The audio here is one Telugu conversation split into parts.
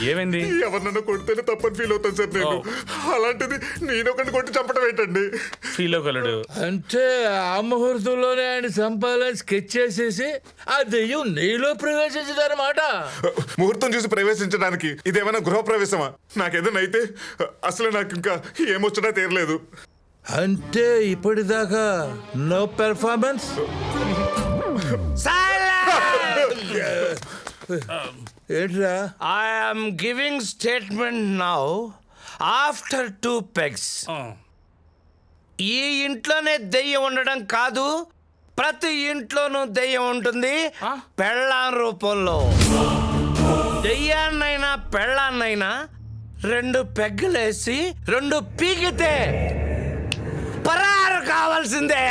ఏమైంది? ఎవరినన్నా కొడితేనే తప్పని ఫీల్ అవుతాను సార్ నేను. అలాంటిది నేను ఒకరిని కొట్టి చంపడం ఏంటండి? ఫీల్ అవ్వగలడు అంటే ఆ ముహూర్తంలోనే ఆయన సంపాలని స్కెచ్ చేసేసి ఆ దెయ్యం నీలో ప్రవేశించదన్నమాట. ముహూర్తం చూసి ప్రవేశించడానికి ఇదేమైనా గృహప్రవేశమా? నాకేదైనా అయితే అసలు నాకు ఇంకా ఏమొచ్చినా తీరలేదు. అంటే ఇప్పటిదాకా నో పెర్ఫార్మెన్స్. ఏంట్రా? I am giving statement now after 2 pegs. ఈ ఇంట్లోనే దెయ్యం ఉండడం కాదు, ప్రతి ఇంట్లోనూ దెయ్యం ఉంటుంది, పెళ్ళాం రూపంలో. దెయ్యాన్నైనా పెళ్ళాన్నైనా 2 పెగ్గులేసి 2 పీకితే పరారు కావాల్సిందే.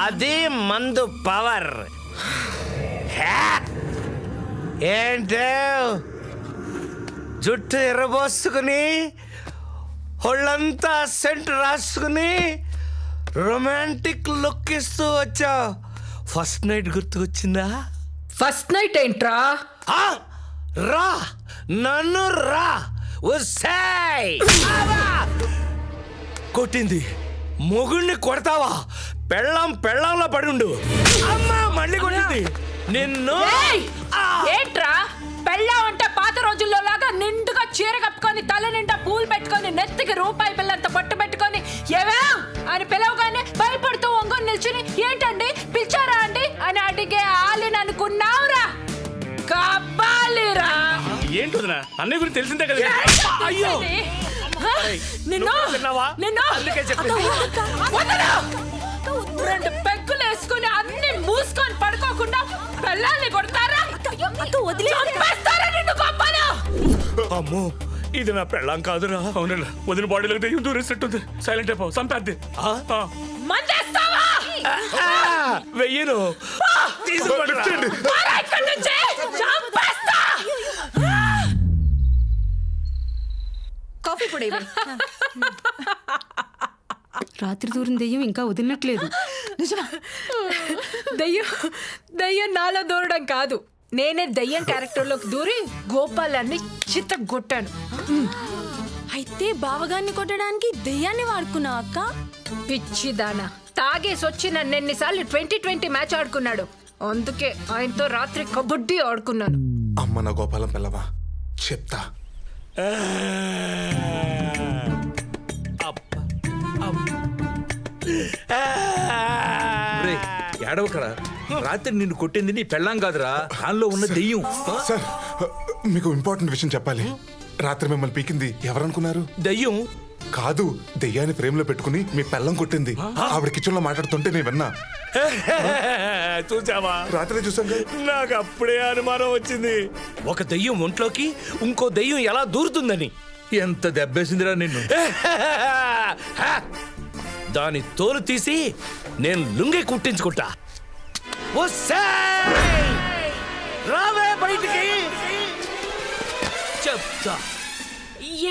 అది మందు పవర్. ఏంటే జుట్టు ఎర్రబోసుకుని ఒళ్ళంతా సెంట్ రాసుకుని రొమాంటిక్ లుక్ ఇస్తూ వచ్చా. ఫస్ట్ నైట్ గుర్తుకొచ్చిందా? ఫస్ట్ నైట్ ఏంట్రా? రా నన్ను రా ఉస్సాయ్. కొట్టింది మొగుణ్ణి కొడతావా? పెళ్ళంలో పడుండు. అమ్మా మళ్ళీ కొట్టింది నిన్ను. ఏంట్రా పెళ్ళాం అంటే పాత రోజుల్లో లాగా నిండుగా చీర కప్పుకొని తల నిండా పూలు పెట్టుకొని నెత్తికి రూపాయి పిల్లంత పట్టు పెట్టుకొని ఏవా అని పిలవగానే భయపడుతూ ఒంగొని నిల్చుని ఏంటండి పిలిచారా అండి అని అడిగే ఆలిని అనుకున్నావురా? కబ్బాలిరా. ఏంటోదినా అన్నయ్య గురించి తెలిసిందే కదా. అయ్యో నిన్ను అందుకే చెప్పి 2 పెగ్గులు వేసుకుని అన్ని మూసుకొని పడుకోకుండా పెళ్ళాన్ని కొడతారా? చంపేస్తారా నిన్ను గొప్పలు? అమ్మో ఇది నా పెళ్ళం కాదురా. అవునరా వదిన బాడీలోకి దెయ్యం దూరేసినట్టుంది. సైలెంట్ అయిపో సంపేద్ది. మందేస్తావా? వెయ్యను మారా ఇక్కడి నుంచి. చంపేస్తా. కాఫీ పొడి రాత్రి దూరం దెయ్యం ఇంకా వదిలినట్లేదు. దయ్యం నాలో దూరడం కాదు, నేనే దయ్యం క్యారెక్టర్లోకి దూరి గోపాలాన్ని చిత్తగొట్టాను. అయితే బావగాన్ని కొట్టడానికి దెయ్యాన్ని వాడుకున్నావు అక్క? పిచ్చిదానా, తాగేసి వచ్చి నన్ను ఎన్నిసార్లు 20-20 మ్యాచ్ ఆడుకున్నాడు. అందుకే ఆయనతో రాత్రి కబడ్డీ ఆడుకున్నాను. అమ్మ నా గోపాలం పిల్లవా చెప్తా. ఏడవకరా, రాత్రి నిన్ను కొట్టింది నీ పెళ్ళాం కాదురా, దానిలో ఉన్న దెయ్యం. సార్ మీకు ఇంపార్టెంట్ విషయం చెప్పాలి. రాత్రి మిమ్మల్ని పీకింది ఎవరనుకున్నారు? దయ్యం కాదు, దెయ్యాన్ని ఫ్రేమ్ లో పెట్టుకుని మీ పెళ్ళం కొట్టింది. ఆవిడ కిచెన్ లో మాట్లాడుతుంటే నేను విన్నా. చూసావా? రాత్రి చూసాం. నాకు అప్పుడే అనుమానం వచ్చింది, ఒక దెయ్యం ఒంట్లోకి ఇంకో దెయ్యం ఎలా దూరుతుందని. ఎంత దెబ్బేసిందిరా నిన్ను. దాని తోలు తీసి నేను లుంగి కుట్టించుకుంటా. రావే బయటికి చెప్తా.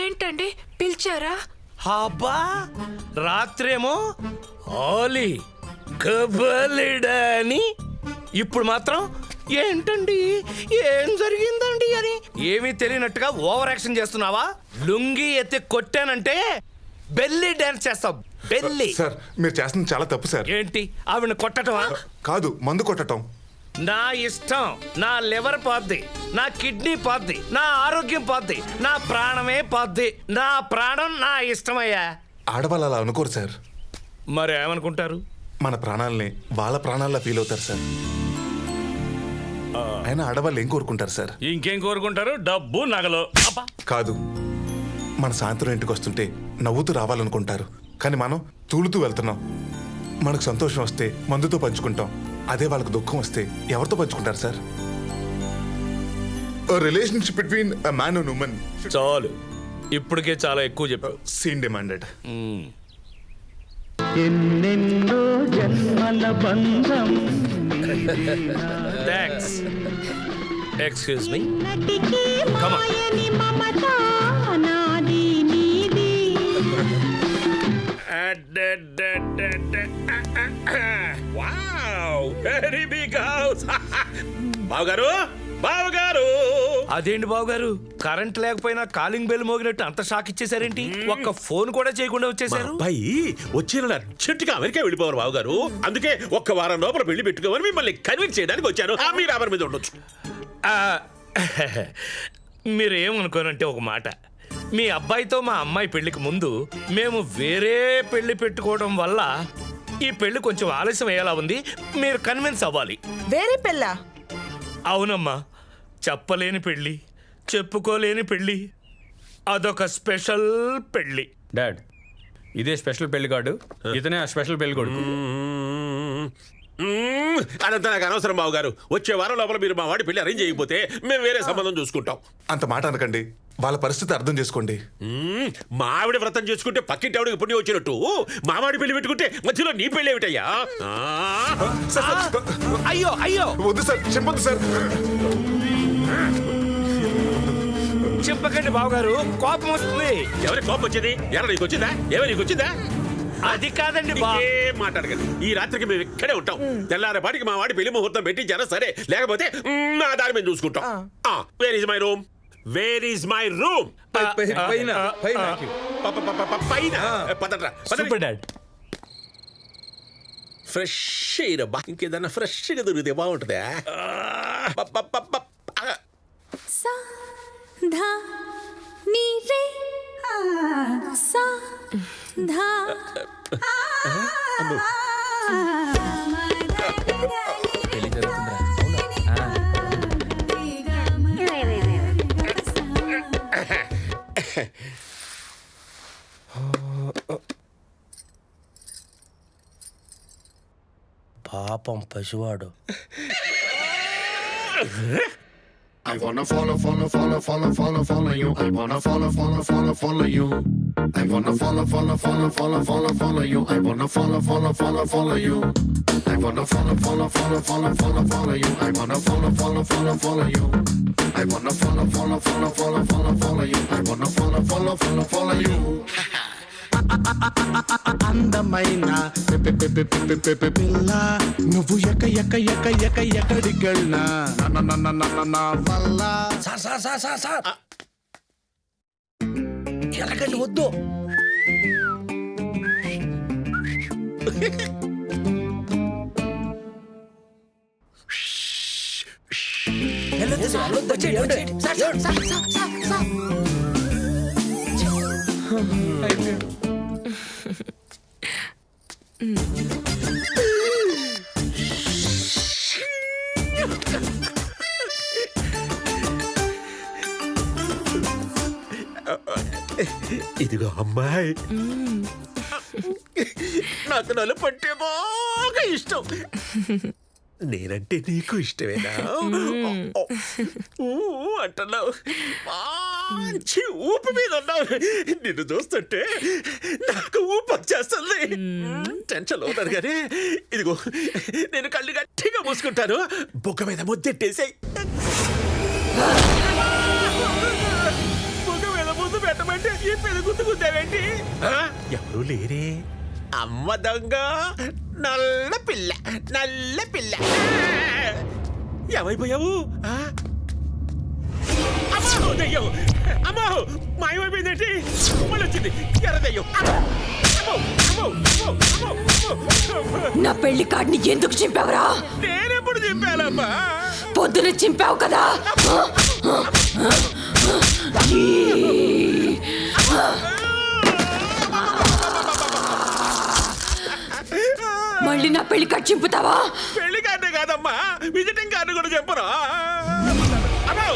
ఏంటండి పిలిచారా? అబ్బా రాత్రేమో ఆలి కబలిడని, ఇప్పుడు మాత్రం ఏంటండి ఏం జరిగిందండి అని ఏమీ తెలియనట్టుగా ఓవర్ యాక్షన్ చేస్తున్నావా? లుంగి ఎత్తి కొట్టానంటే బెల్లి డాన్స్ చేస్తావు. బెల్లి. సార్ మీరు చేస్తుంది చాలా తప్పు సార్. ఏంటి ఆవిడ కొట్టటమా? కాదు, మందు కొట్టటం. నా ఇష్టం. నా లివర్ పోద్ది, నా కిడ్నీ పోద్ది, నా ఆరోగ్యం పోద్ది, నా ప్రాణమే పోద్ది. నా ప్రాణం నా ఇష్టమయ్యా. ఆడవాళ్ళు అలా అనుకోరు సార్. మరి ఏమనుకుంటారు? మన ప్రాణాలని వాళ్ళ ప్రాణాల్లో ఫీల్ అవుతారు సార్. అయినా ఆడవాళ్ళు ఏం కోరుకుంటారు సార్? ఇంకేం కోరుకుంటారు? డబ్బు నగలు. కాదు, మన సాయంత్రం ఇంటికి వస్తుంటే నవ్వుతూ రావాలనుకుంటారు. కానీ మనం తూలుతూ వెళ్తున్నాం. మనకు సంతోషం వస్తే మందుతో పంచుకుంటాం. అదే వాళ్ళకు దుఃఖం వస్తే ఎవరితో పంచుకుంటారు sir? Relationship between a man and women. చాలు, ఇప్పటికే చాలా ఎక్కువ చెప్పావు. Scene demanded. ఎన్నెన్నో జన్మల బంధం. Thanks. Excuse me. Wow very big house. బావగారు బావగారు, అదేంటి బాబు గారు, కరెంట్ లేకపోయినా కాలింగ్ బెల్ మోగినట్టు అంత షాక్ ఇచ్చేసారేంటి? ఒక్క ఫోన్ కూడా చేయకుండా మా వచ్చేసారు. అబ్బాయి వచ్చే నెల అర్జెంటుగా అమెరికా వెళ్ళిపోవాలి బావగారు. అందుకే ఒక్క వారం లోపల పెళ్లి పెట్టుకోమని మిమ్మల్ని కన్విన్స్ చేయడానికి వచ్చాను. మీరు ఎవరి మీద ఉండొచ్చు. ఆ, మీరేమనుకోనంటే ఒక మాట, మీ అబ్బాయితో మా అమ్మాయి పెళ్లికి ముందు మేము వేరే పెళ్లి పెట్టుకోవడం వల్ల ఈ పెళ్లి కొంచెం ఆలస్యం అయ్యేలా ఉంది. మీరు కన్విన్స్ అవ్వాలి. వేరే పెళ్ళ? అవునమ్మా, చెప్పలేని పెళ్లి, చెప్పుకోలేని పెళ్లి, అదొక స్పెషల్ పెళ్లి. డాడ్, ఇదే స్పెషల్ పెళ్లి కార్డు, ఇతనే ఆ స్పెషల్ పెళ్లి కొడుకు. అదంతా నాకు అనవసరం బావగారు. వచ్చే వారం లోపల మీరు మా వాడి పెళ్లి అరేంజ్ చేయకపోతే మేము వేరే సంబంధం చూసుకుంటాం. అంత మాట అనకండి, వాళ్ళ పరిస్థితి అర్థం చేసుకోండి. మా ఆవిడ వ్రతం చేసుకుంటే పక్కింటి ఆవిడకి పుణ్యం వచ్చినట్టు మా వాడి పెళ్లి పెట్టుకుంటే మధ్యలో నీ పెళ్లి ఏమిటయ్యా? అయ్యో అయ్యో, వద్దు సార్, చెప్పొద్దు సార్. చెప్పకండి బావగారు, కోపం వస్తుంది. ఎవరికి కోపం వచ్చేది? ఎవరు నీకు వచ్చిందా? ఎవరు నీకు వచ్చిందా? అది కాదండి బా. ఏం మాట్లాడకండి. ఈ రాత్రికి మేము ఇక్కడే ఉంటాం. తెల్లారేపాటికి మా వాడి పెళ్లి ముహూర్తం పెట్టించారా సరే, లేకపోతే నా దారి మేము చూసుకుంటాం. Where is my room? Where is my room? పైన పైన పదరా. Super dad. ఫ్రెష్ రబ్బా, ఇంకేదన్నా ఫ్రెష్గా దొరికితే బాగుంటుందా? సా ధా నీ రే సా ధా పాపం పసివాడు. I wanna follow you. I wanna follow you. I wanna follow you. I wanna follow you. I wanna follow you. I wanna follow you. I wanna follow you. I wanna follow you. అందమైన పిల్ల నువ్వు ఎక్కడికెళ్ళినా నా వల్ల. సార్ ఎలాగండి, వద్దు. ఇదిగో అమ్మాయి, నాకు నలుపంటే బాగా ఇష్టం. నేనంటే నీకు ఇష్టమేనా? అంటున్నావు, మంచి ఊపు మీద ఉన్నావు. నిన్ను చూస్తుంటే నాకు ఊపు వచ్చేస్తుంది. టెన్షన్ అవుతారు కానీ ఇదిగో నేను కళ్ళు గట్టిగా మూసుకుంటాను. బొగ్గ మీద ముద్దెట్టేసాయి. బొగ్గ మీద ముద్దు పెట్టమంటే ఈ పెద్ద గుద్దు గుద్దావేంటి? ఎవరు లేరే. అమ్మ దొంగ, నల్ల పిల్ల, నల్ల పిల్ల. ఏమైపోయావు? అమ్మో దెయ్యం, అమ్మో మాయమైపోయిందేంటి? మళ్ళీ వచ్చింది ఎర్ర దెయ్యం. నా పెళ్లి కార్డుని ఎందుకు చింపావురా? నేనెప్పుడు చింపానమ్మా? పొద్దున చింపావు కదా. మళ్ళీ నా పెళ్లి కార్డు చింపుతావా? పెళ్లి కార్డు కాదమ్మా, విజిటింగ్ కార్డు కూడా చెప్పరా? అమ్మో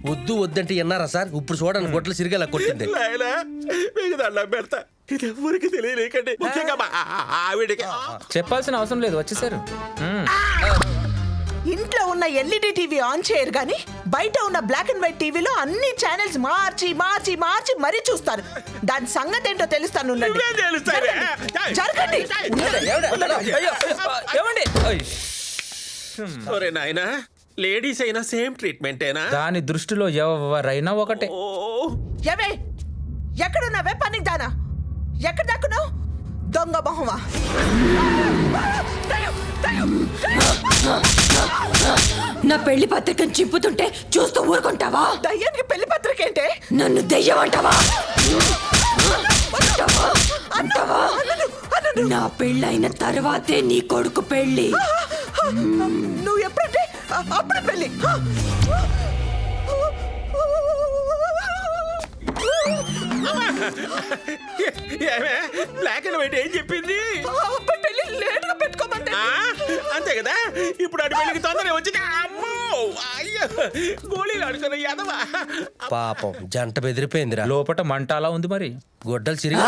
వద్దు వద్దంటే విన్నారా సార్? ఇప్పుడు చూడండి, గొడ్ల సిరిగేలా కొట్టింది. లైలా, మీకు దండం పెడతా, ఇది ఎవరికి తెలియలేకండి, ముఖ్యంగా మా ఆవిడకి. చెప్పాల్సిన అవసరం లేదు, వచ్చేసారు. ఇంట్లో ఉన్న ఎల్ఈడి టీవీ ఆన్ చేయరు కానీ బయట ఉన్న బ్లాక్ అండ్ వైట్ టీవీలో అన్ని ఛానల్స్ మార్చి మార్చి మార్చి మరీ చూస్తారు. దాని సంగతి ఏంటో తెలుస్తాను. నువ్వే తెలుస్తావే. జరగండి. ఒరే నాయనా లేడీస్ అయినా సేమ్ ట్రీట్మెంటేనా? దాని దృష్టిలో ఎవరైనా ఒకటే. ఓ ఏవే ఎక్కడున్నావే పనికి దానా? ఎక్కడ దాక్కున్నావు దొంగ మొహమా? నా పెళ్లి పత్రికను చింపుతుంటే చూస్తూ ఊరుకుంటావా? దయ్యానికి పెళ్లి పత్రిక ఏంటే? నన్ను దెయ్యం అంటావా? నా పెళ్ళైన తర్వాతే నీ కొడుకు పెళ్ళి. నువ్వు ఎప్పుడంటే అప్పుడు పెళ్లి. ఏమే బ్లాక్ అండ్ వైట్ ఏం చెప్పింది? అప్పుడు పెళ్లి లేటుగా పెట్టుకోమంటే. అంతే కదా, ఇప్పుడు అటు పెళ్లికి తొందర వచ్చింది. అమ్మో అయ్యో గోళీలు ఆడుకున్న యాదవా. పాపం జంట బెదిరిపోయిందిరా. లోపట మంట అలా ఉంది మరి. గొడ్డలు చిరిగి